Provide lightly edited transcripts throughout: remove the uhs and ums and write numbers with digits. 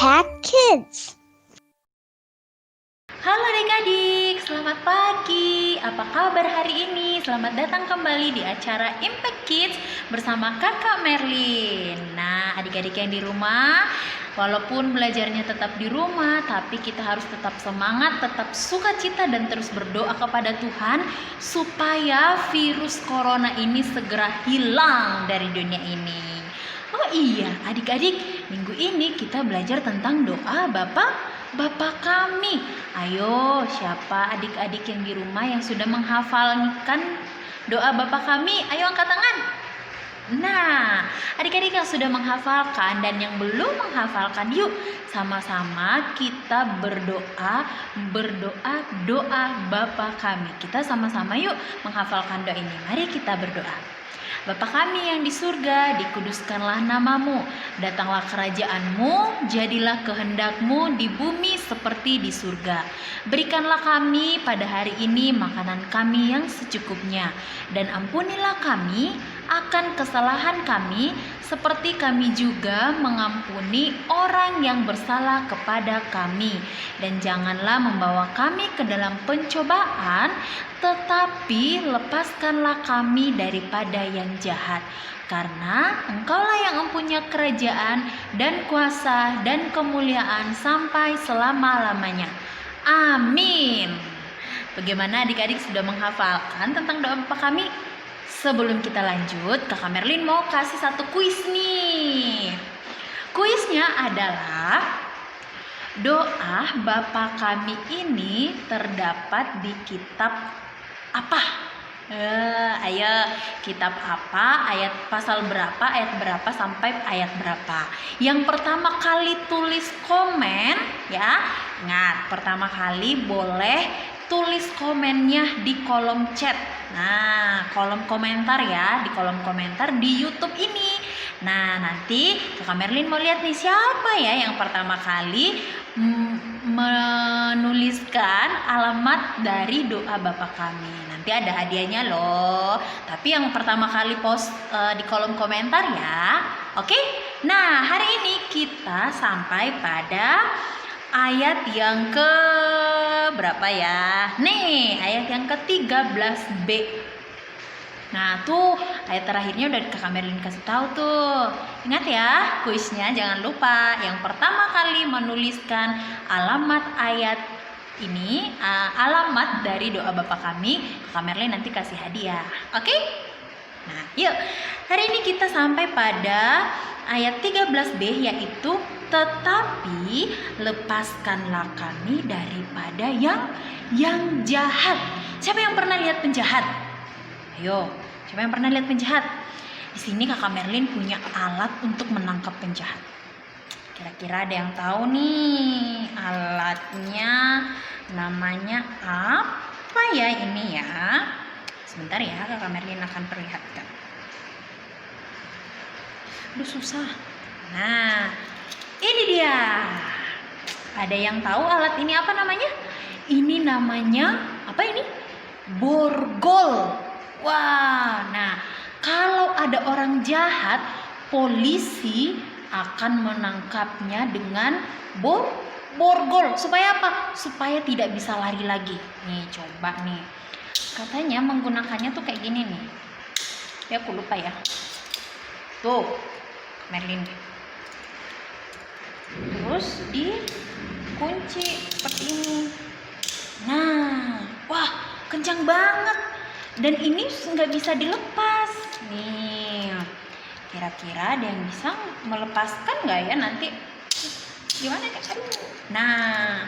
Impact Kids. Halo adik-adik, selamat pagi. Apa kabar hari ini? Selamat datang kembali di acara Impact Kids bersama Kakak Merlin. Nah, adik-adik yang di rumah, walaupun belajarnya tetap di rumah, tapi kita harus tetap semangat, tetap sukacita dan terus berdoa kepada Tuhan supaya virus corona ini segera hilang dari dunia ini. Oh iya, adik-adik, minggu ini kita belajar tentang doa Bapa kami. Ayo, siapa adik-adik yang di rumah yang sudah menghafalkan doa Bapa kami? Ayo angkat tangan. Nah, adik-adik yang sudah menghafalkan dan yang belum menghafalkan, yuk sama-sama kita doa Bapa kami. Kita sama-sama yuk menghafalkan doa ini. Mari kita berdoa. Bapa kami yang di surga, dikuduskanlah namamu, datanglah kerajaanmu, jadilah kehendakmu di bumi seperti di surga. Berikanlah kami pada hari ini makanan kami yang secukupnya, dan ampunilah kami akan kesalahan kami, seperti kami juga mengampuni orang yang bersalah kepada kami. Dan janganlah membawa kami ke dalam pencobaan, tetapi lepaskanlah kami daripada yang jahat. Karena Engkaulah yang mempunyai kerajaan dan kuasa dan kemuliaan sampai selama-lamanya. Amin. Bagaimana adik-adik sudah menghafalkan tentang doa Bapa kami? Sebelum kita lanjut, Kakak Merlin mau kasih satu kuis nih. Kuisnya adalah doa Bapa kami ini terdapat di kitab apa? Ayo, kitab apa, ayat pasal berapa, ayat berapa sampai ayat berapa? Yang pertama kali tulis komen ya. Ingat, pertama kali boleh tulis komennya di kolom chat. Nah, kolom komentar ya, di kolom komentar di YouTube ini. Nah, nanti Kakak Merlin mau lihat nih siapa ya yang pertama kali menuliskan alamat dari doa Bapa kami. Nanti ada hadiahnya loh. Tapi yang pertama kali post di kolom komentar ya. Oke? Nah, hari ini kita sampai pada ayat yang ke berapa ya? Nih, ayat yang ke-13b. Nah, tuh ayat terakhirnya udah Kakak Merlin kasih tahu tuh. Ingat ya, kuisnya jangan lupa. Yang pertama kali menuliskan alamat ayat ini, alamat dari doa Bapa kami, Kakak Merlin nanti kasih hadiah. Oke? Nah, yuk. Hari ini kita sampai pada ayat 13b, yaitu tetapi lepaskanlah kami daripada yang jahat. Siapa yang pernah lihat penjahat? Ayo, siapa yang pernah lihat penjahat? Di sini Kakak Merlin punya alat untuk menangkap penjahat. Kira-kira ada yang tahu nih alatnya namanya apa ya ini ya? Sebentar ya, Kakak Merlin akan perlihatkan. Aduh, susah. Nah, ini dia. Ada yang tahu alat ini apa namanya? Ini namanya apa ini? Borgol. Wah, nah kalau ada orang jahat, polisi akan menangkapnya dengan borgol. Supaya apa? Supaya tidak bisa lari lagi. Nih, coba nih. Katanya menggunakannya tuh kayak gini nih. Ya, aku lupa ya. Tuh, Merlin. Terus dikunci seperti ini. Nah, wah, kencang banget. Dan ini nggak bisa dilepas. Nih, kira-kira ada yang bisa melepaskan nggak ya nanti? Gimana nih? Aduh. Nah,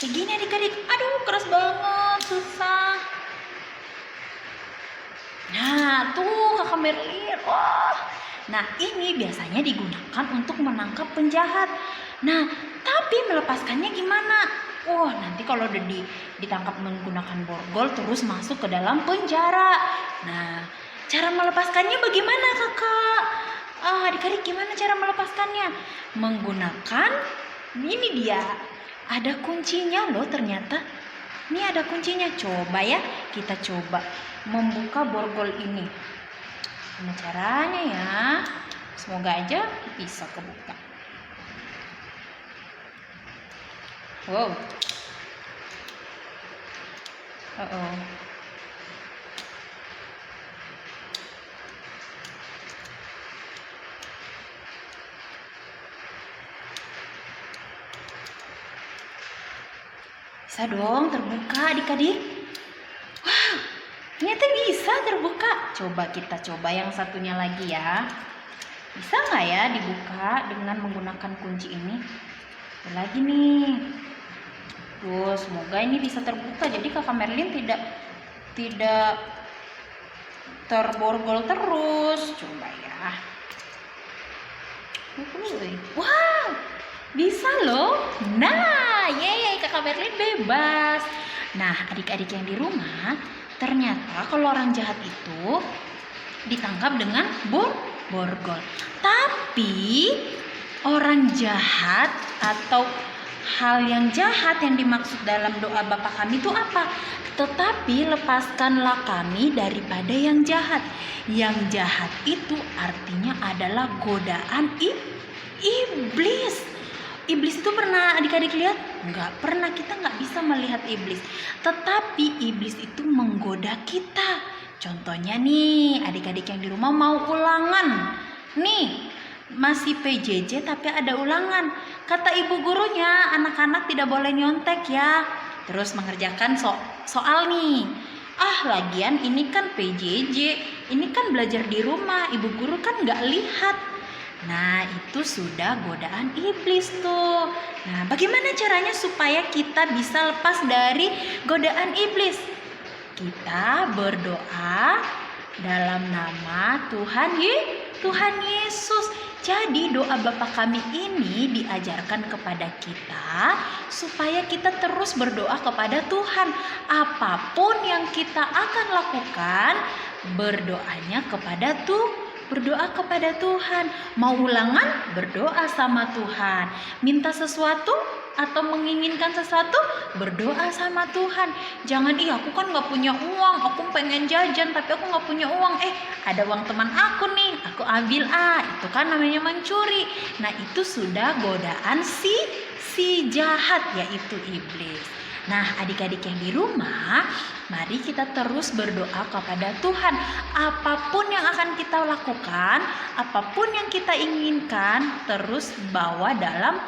kayak gini adik-adik. Aduh, keras banget, susah. Nah, tuh Kakak Merlin. Wah. Nah, ini biasanya digunakan untuk menangkap penjahat. Nah, tapi melepaskannya gimana? Wah, nanti kalau udah ditangkap menggunakan borgol terus masuk ke dalam penjara. Nah, cara melepaskannya bagaimana, Kakak? Adik-adik gimana cara melepaskannya? Menggunakan ini dia. Ada kuncinya loh ternyata. Ini ada kuncinya. Coba ya, kita coba membuka borgol ini. Gimana caranya ya? Semoga aja bisa kebuka. Wow. Oh. Bisa dong terbuka adik-adik. Wow, ternyata bisa terbuka. Coba kita coba yang satunya lagi ya. Bisa nggak ya dibuka dengan menggunakan kunci ini? Ada lagi nih. Tuh, semoga ini bisa terbuka. Jadi Kakak Merlin tidak terborgol terus. Coba ya. Wow, bisa loh. Nah, yeay, Kakak Merlin bebas. Nah, adik-adik yang di rumah, ternyata kalau orang jahat itu ditangkap dengan borgol. Tapi orang jahat atau hal yang jahat yang dimaksud dalam doa Bapa Kami itu apa? Tetapi lepaskanlah kami daripada yang jahat. Yang jahat itu artinya adalah godaan iblis. Iblis itu pernah adik-adik lihat? Enggak pernah, kita nggak bisa melihat iblis. Tetapi iblis itu menggoda kita. Contohnya nih, adik-adik yang di rumah mau ulangan. Nih, masih PJJ tapi ada ulangan. Kata ibu gurunya, anak-anak tidak boleh nyontek ya. Terus mengerjakan soal nih. Lagian ini kan PJJ, ini kan belajar di rumah, ibu guru kan nggak lihat. Nah, itu sudah godaan iblis tuh. Nah, bagaimana caranya supaya kita bisa lepas dari godaan iblis? Kita berdoa dalam nama Tuhan Yesus. Jadi doa Bapa Kami ini diajarkan kepada kita supaya kita terus berdoa kepada Tuhan. Apapun yang kita akan lakukan, berdoa kepada Tuhan. Mau ulangan, berdoa sama Tuhan. Minta sesuatu atau menginginkan sesuatu, berdoa sama Tuhan. Jangan, aku kan gak punya uang, aku pengen jajan tapi aku gak punya uang. Ada uang teman aku nih, aku ambil. Itu kan namanya mencuri. Nah, itu sudah godaan si jahat, yaitu iblis. Nah, adik-adik yang di rumah, mari kita terus berdoa kepada Tuhan. Apapun yang akan kita lakukan, apapun yang kita inginkan, terus bawa dalam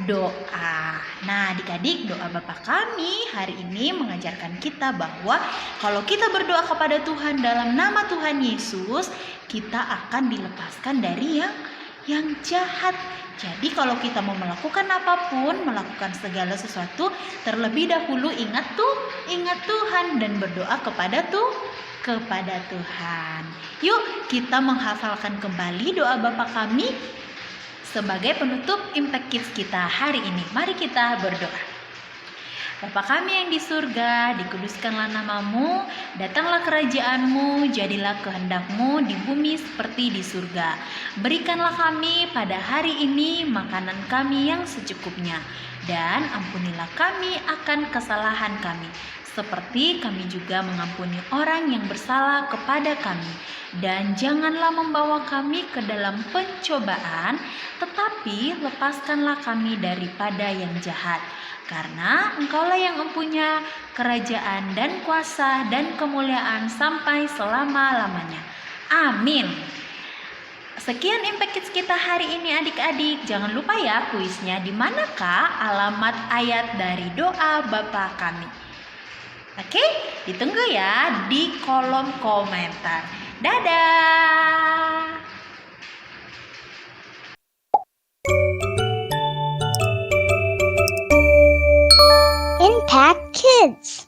doa. Nah, adik-adik, doa Bapa Kami hari ini mengajarkan kita bahwa kalau kita berdoa kepada Tuhan dalam nama Tuhan Yesus, kita akan dilepaskan dari yang jahat. Jadi kalau kita mau melakukan apapun, melakukan segala sesuatu, terlebih dahulu ingat Tuhan dan berdoa kepada Tuhan. Yuk kita menghafalkan kembali doa Bapa Kami sebagai penutup Impact Kids kita hari ini. Mari kita berdoa. Bapa Kami yang di surga, dikuduskanlah namamu, datanglah kerajaanmu, jadilah kehendak-Mu di bumi seperti di surga. Berikanlah kami pada hari ini makanan kami yang secukupnya, dan ampunilah kami akan kesalahan kami, seperti kami juga mengampuni orang yang bersalah kepada kami. Dan janganlah membawa kami ke dalam pencobaan, tetapi lepaskanlah kami daripada yang jahat. Karena Engkaulah yang mempunyai kerajaan dan kuasa dan kemuliaan sampai selama-lamanya. Amin. Sekian Impact Kids kita hari ini adik-adik. Jangan lupa ya kuisnya, di manakah alamat ayat dari doa Bapa Kami. Oke, ditunggu ya di kolom komentar. Dadah. Impact Kids.